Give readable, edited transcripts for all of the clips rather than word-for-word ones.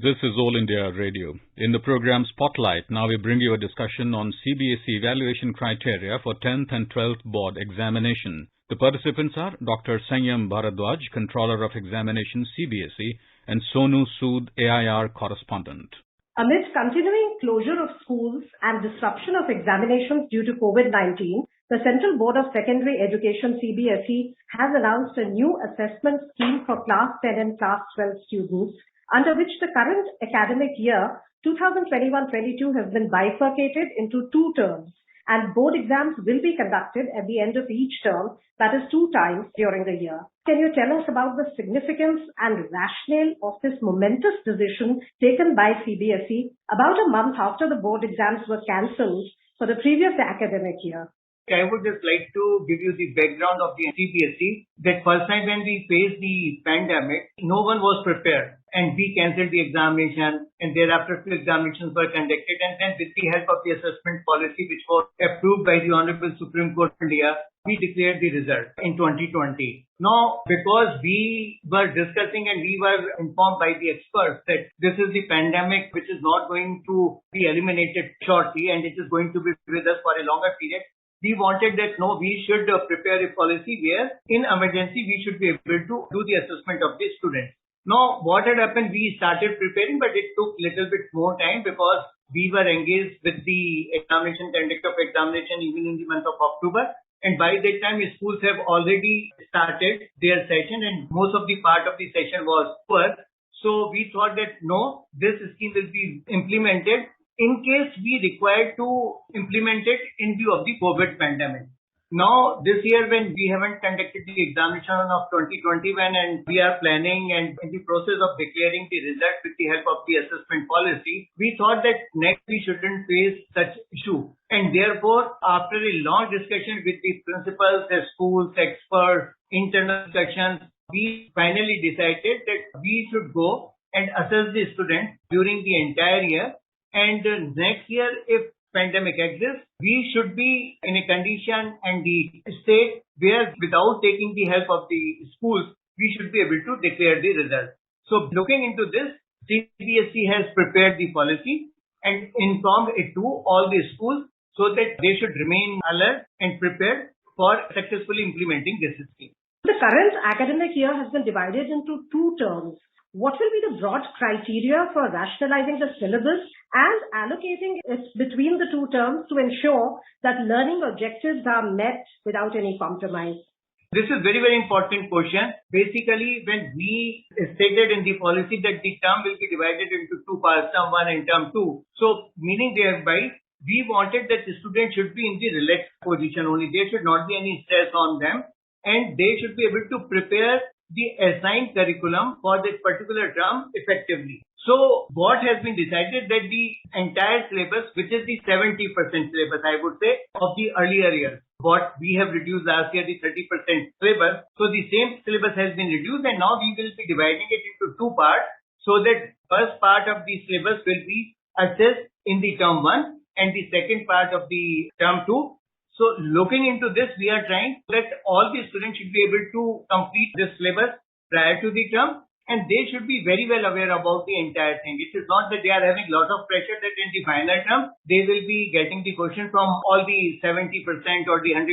This is All India Radio. In the program Spotlight, now we bring you a discussion on CBSE evaluation criteria for 10th and 12th board examination. The participants are Dr. Sanyam Bharadwaj, Controller of Examinations CBSE, and Sonu Sood, AIR correspondent. Amid continuing closure of schools and disruption of examinations due to COVID-19, the Central Board of Secondary Education CBSE has announced a new assessment scheme for Class 10 and Class 12 students, under which the current academic year 2021-22 has been bifurcated into two terms, and board exams will be conducted at the end of each term, that is 2 times during the year. Can you tell us about the significance and rationale of this momentous decision taken by CBSE about a month after the board exams were cancelled for the previous academic year? I would just like to give you the background of the CBSE. That first time when we faced the pandemic, no one was prepared and we cancelled the examination, and thereafter 2 examinations were conducted, and then with the help of the assessment policy which was approved by the Honorable Supreme Court of India, we declared the result in 2020. Now, because we were discussing and we were informed by the experts that this is the pandemic which is not going to be eliminated shortly and it is going to be with us for a longer period, we wanted that we should prepare a policy where in emergency we should be able to do the assessment of the students. Now, what had happened, we started preparing, but it took little bit more time because we were engaged with the examination, conduct of examination even in the month of October. And by that time, schools have already started their session and most of the part of the session was over. So we thought that this scheme will be implemented in case we require to implement it in view of the COVID pandemic. Now, this year when we haven't conducted the examination of 2021 and we are planning and in the process of declaring the result with the help of the assessment policy, we thought that next we shouldn't face such issue. And therefore, after a long discussion with the principals, the schools, experts, internal discussions, we finally decided that we should go and assess the students during the entire year. And next year, if pandemic exists, we should be in a condition and the state where without taking the help of the schools, we should be able to declare the result. So looking into this, CBSE has prepared the policy and informed it to all the schools so that they should remain alert and prepared for successfully implementing this scheme. The current academic year has been divided into 2 terms. What will be the broad criteria for rationalizing the syllabus and allocating it between the 2 terms to ensure that learning objectives are met without any compromise? This is very, very important question. Basically, when we stated in the policy that the term will be divided into 2 parts, term 1 and term 2. So, meaning thereby, we wanted that the students should be in the relaxed position only. There should not be any stress on them and they should be able to prepare the assigned curriculum for this particular term effectively. So what has been decided that the entire syllabus, which is the 70% syllabus, I would say, of the earlier years, what we have reduced last year, the 30% syllabus. So the same syllabus has been reduced and now we will be dividing it into 2 parts so that first part of the syllabus will be assessed in the term 1 and the second part of the term 2. So looking into this, we are trying that all the students should be able to complete this syllabus prior to the term and they should be very well aware about the entire thing. It is not that they are having a lot of pressure that in the final term, they will be getting the question from all the 70% or the 100%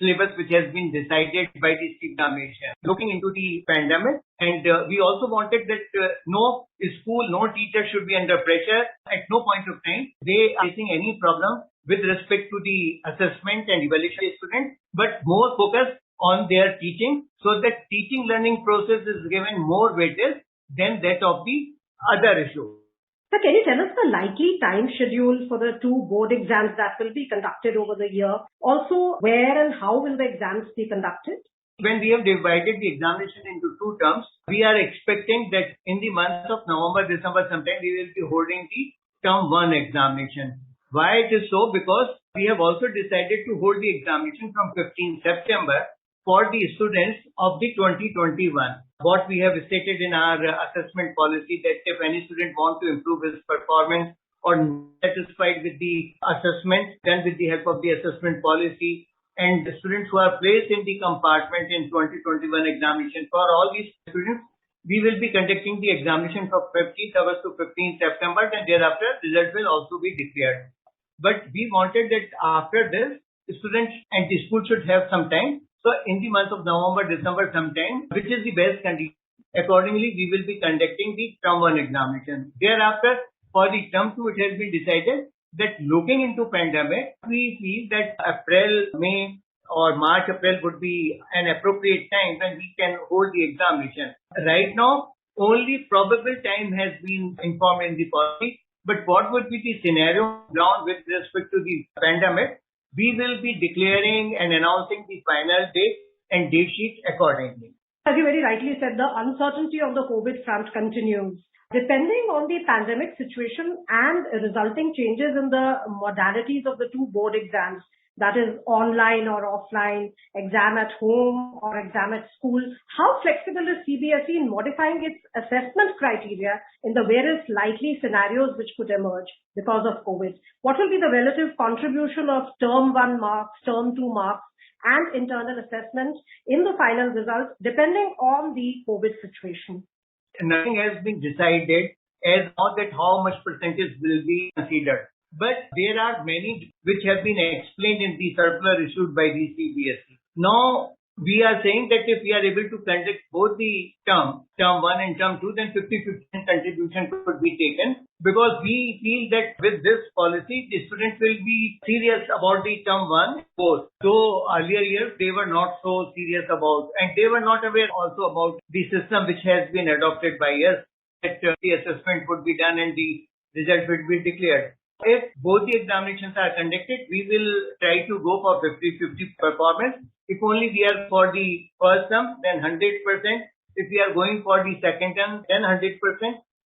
syllabus which has been decided by the examination. Looking into the pandemic, and we also wanted that no school, no teacher should be under pressure at no point of time. They are facing any problem with respect to the assessment and evaluation of students, but more focus on their teaching so that teaching learning process is given more weightage than that of the other issue. So can you tell us the likely time schedule for the 2 board exams that will be conducted over the year? Also, where and how will the exams be conducted? When we have divided the examination into 2 terms, we are expecting that in the month of November, December sometime, we will be holding the term 1 examination. Why it is so? Because we have also decided to hold the examination from 15 September for the students of the 2021. What we have stated in our assessment policy that if any student wants to improve his performance or not satisfied with the assessment, then with the help of the assessment policy and the students who are placed in the compartment in 2021 examination, for all these students, we will be conducting the examination from 15th August to 15th September, and thereafter results will also be declared. But we wanted that after this, the students and the school should have some time. So in the month of November, December sometime, which is the best condition, accordingly we will be conducting the term 1 examination. Thereafter, for the term 2, it has been decided that looking into pandemic, we feel that April, May or March, April would be an appropriate time when we can hold the examination. Right now, only probable time has been informed in the policy, but what would be the scenario ground with respect to the pandemic? We will be declaring and announcing the final date and date sheet accordingly. As you very rightly said, the uncertainty of the COVID front continues. Depending on the pandemic situation and resulting changes in the modalities of the two board exams, that is online or offline, exam at home or exam at school, how flexible is CBSE in modifying its assessment criteria in the various likely scenarios which could emerge because of COVID? What will be the relative contribution of term 1 marks, term 2 marks, and internal assessment in the final results depending on the COVID situation? Nothing has been decided as not that how much percentage will be considered. But there are many which have been explained in the circular issued by the CBSE. Now, we are saying that if we are able to conduct both the term 1 and term 2, then 50-50 contribution could be taken, because we feel that with this policy, the students will be serious about the term 1 both. So earlier years, they were not so serious about, and they were not aware also about the system which has been adopted by us, that the assessment would be done and the result would be declared. If both the examinations are conducted, we will try to go for 50-50 performance. If only we are for the first term, then 100%. If we are going for the second term, then 100%.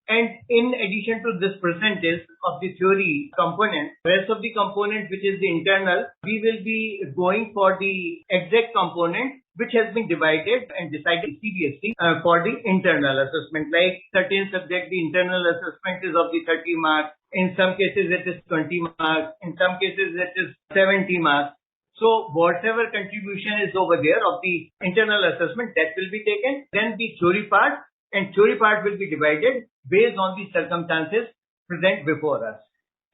And in addition to this percentage of the theory component, rest of the component, which is the internal, we will be going for the exact component, which has been divided and decided CBSE for the internal assessment. Like certain subject, the internal assessment is of the 30 marks. In some cases, it is 20 marks. In some cases, it is 70 marks. So whatever contribution is over there of the internal assessment, that will be taken. Then the theory part will be divided based on the circumstances present before us.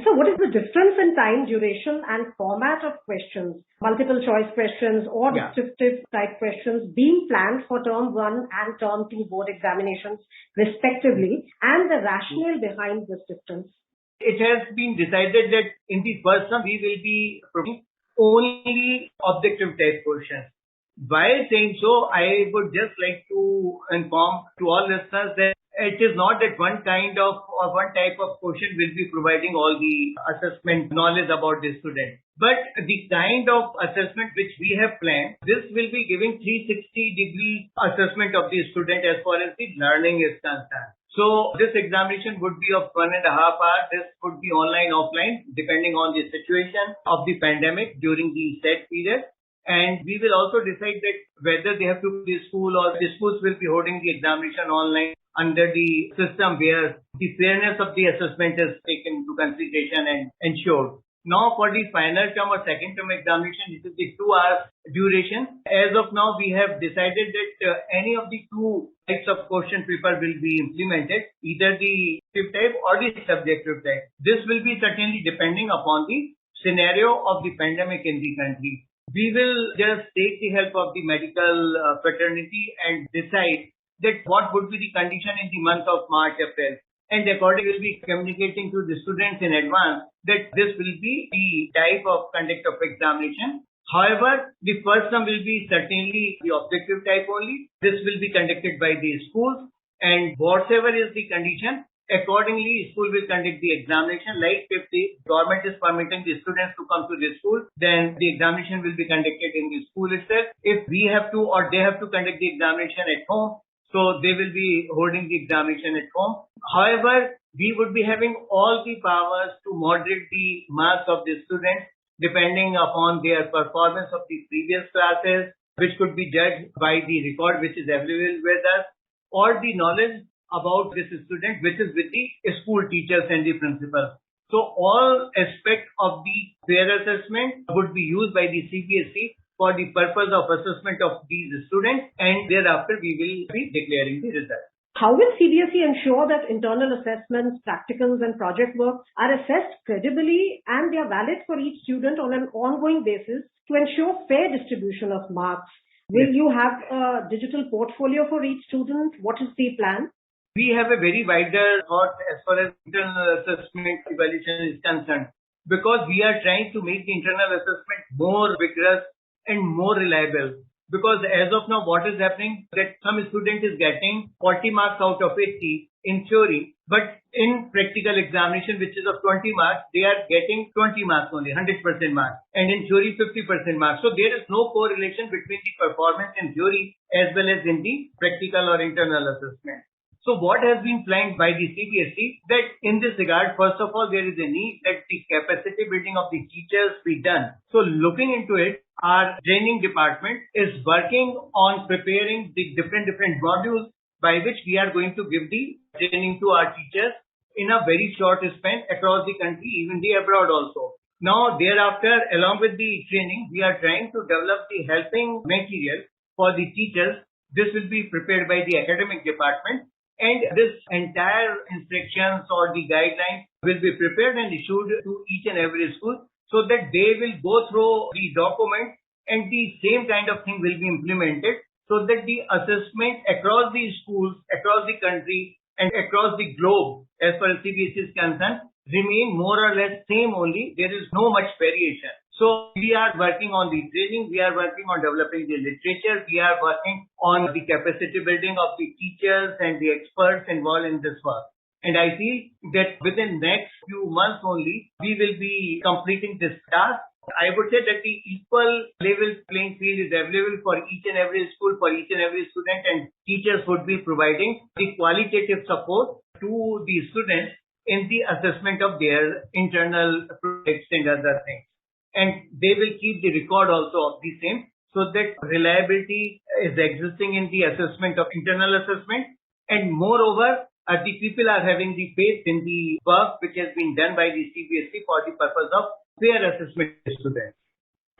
So what is the difference in time, duration and format of questions, multiple choice questions or descriptive type questions being planned for term 1 and term 2 board examinations respectively, and the rationale behind this difference? It has been decided that in the first term we will be providing only objective type questions. While saying so, I would just like to inform to all listeners that it is not that one kind of or one type of question will be providing all the assessment knowledge about the student. But the kind of assessment which we have planned, this will be giving 360-degree assessment of the student as far as the learning is concerned. So this examination would be of 1.5 hours. This would be online, offline, depending on the situation of the pandemic during the set period. And we will also decide that whether they have to go to school or the schools will be holding the examination online under the system where the fairness of the assessment is taken into consideration and ensured. Now for the final term or second term examination, this is the 2 hours duration. As of now, we have decided that any of the two types of question paper will be implemented, either the descriptive type or the subjective type. This will be certainly depending upon the scenario of the pandemic in the country. We will just take the help of the medical fraternity and decide that what would be the condition in the month of March, April. And accordingly, we'll be communicating to the students in advance that this will be the type of conduct of examination. However, the first term will be certainly the objective type only. This will be conducted by the schools, and whatever is the condition, accordingly, school will conduct the examination. Like if the government is permitting the students to come to the school, then the examination will be conducted in the school itself. If we have to or they have to conduct the examination at home, so they will be holding the examination at home. However, we would be having all the powers to moderate the marks of the students depending upon their performance of the previous classes, which could be judged by the record which is available with us, or the knowledge about this student which is with the school teachers and the principals. So all aspects of the fair assessment would be used by the CBSE for the purpose of assessment of these students, and thereafter we will be declaring the result. How will CBSE ensure that internal assessments, practicals and project work are assessed credibly and they are valid for each student on an ongoing basis to ensure fair distribution of marks? Will you have a digital portfolio for each student? What is the plan? We have a very wider thought as far as internal assessment evaluation is concerned, because we are trying to make the internal assessment more vigorous and more reliable. Because as of now, what is happening that some student is getting 40 marks out of 80 in theory, but in practical examination, which is of 20 marks, they are getting 20 marks only, 100% marks, and in theory 50% marks. So there is no correlation between the performance in theory as well as in the practical or internal assessment. So what has been planned by the CBSE that in this regard, first of all, there is a need that the capacity building of the teachers be done. So looking into it, our training department is working on preparing the different modules by which we are going to give the training to our teachers in a very short span across the country, even the abroad also. Now, thereafter, along with the training, we are trying to develop the helping material for the teachers. This will be prepared by the academic department. And this entire instructions or the guidelines will be prepared and issued to each and every school so that they will go through the document and the same kind of thing will be implemented so that the assessment across the schools, across the country and across the globe as far as CBSE is concerned remain more or less same only. There is no much variation. So we are working on the training, we are working on developing the literature, we are working on the capacity building of the teachers and the experts involved in this work. And I feel that within next few months only, we will be completing this task. I would say that the equal level playing field is available for each and every school, for each and every student, and teachers would be providing the qualitative support to the students in the assessment of their internal projects and other things. And they will keep the record also of the same so that reliability is existing in the assessment of internal assessment. And moreover, the people are having the faith in the work which has been done by the CBSE for the purpose of fair assessment of students.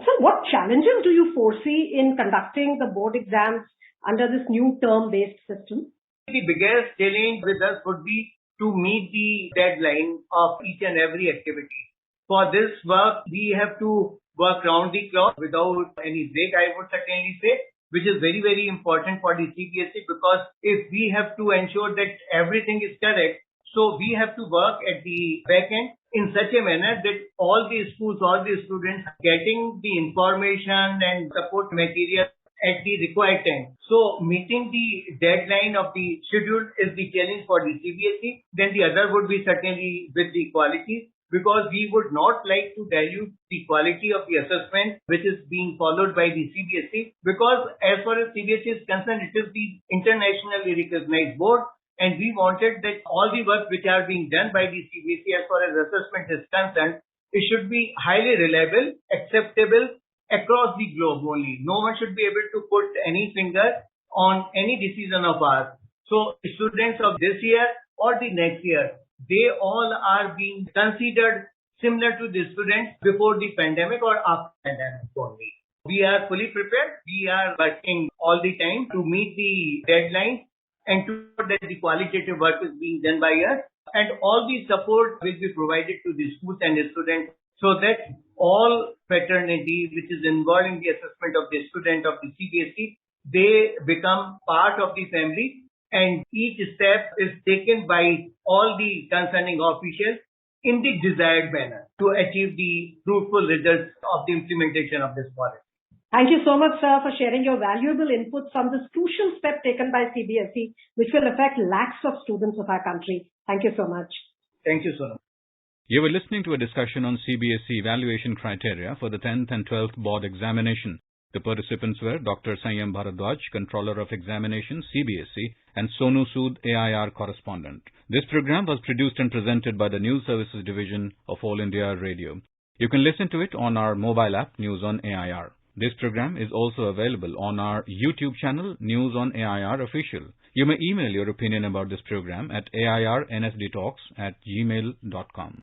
So what challenges do you foresee in conducting the board exams under this new term-based system? The biggest challenge with us would be to meet the deadline of each and every activity. For this work, we have to work round the clock without any break, I would certainly say, which is very, very important for the CBSE because if we have to ensure that everything is correct, so we have to work at the back end in such a manner that all the schools, all the students are getting the information and support material at the required time. So meeting the deadline of the schedule is the challenge for the CBSE. Then the other would be certainly with the quality, because we would not like to dilute the quality of the assessment which is being followed by the CBSE, because as far as CBSE is concerned, it is the internationally recognized board, and we wanted that all the work which are being done by the CBSE as far as assessment is concerned, it should be highly reliable, acceptable across the globe only. No one should be able to put any finger on any decision of ours. So students of this year or the next year, they all are being considered similar to the students before the pandemic or after pandemic only. We are fully prepared. We are working all the time to meet the deadline and to ensure that the qualitative work is being done by us, and all the support will be provided to the schools and the students so that all fraternity which is involved in the assessment of the student of the CBSE, they become part of the family. And each step is taken by all the concerning officials in the desired manner to achieve the fruitful results of the implementation of this policy. Thank you so much, sir, for sharing your valuable inputs on this crucial step taken by CBSE, which will affect lakhs of students of our country. Thank you so much. Thank you, Sonam. You were listening to a discussion on CBSE evaluation criteria for the 10th and 12th board examination. The participants were Dr. Sanyam Bharadwaj, Controller of Examinations, CBSE, and Sonu Sood, AIR Correspondent. This program was produced and presented by the News Services Division of All India Radio. You can listen to it on our mobile app, News on AIR. This program is also available on our YouTube channel, News on AIR Official. You may email your opinion about this program at airnsdtalks@gmail.com.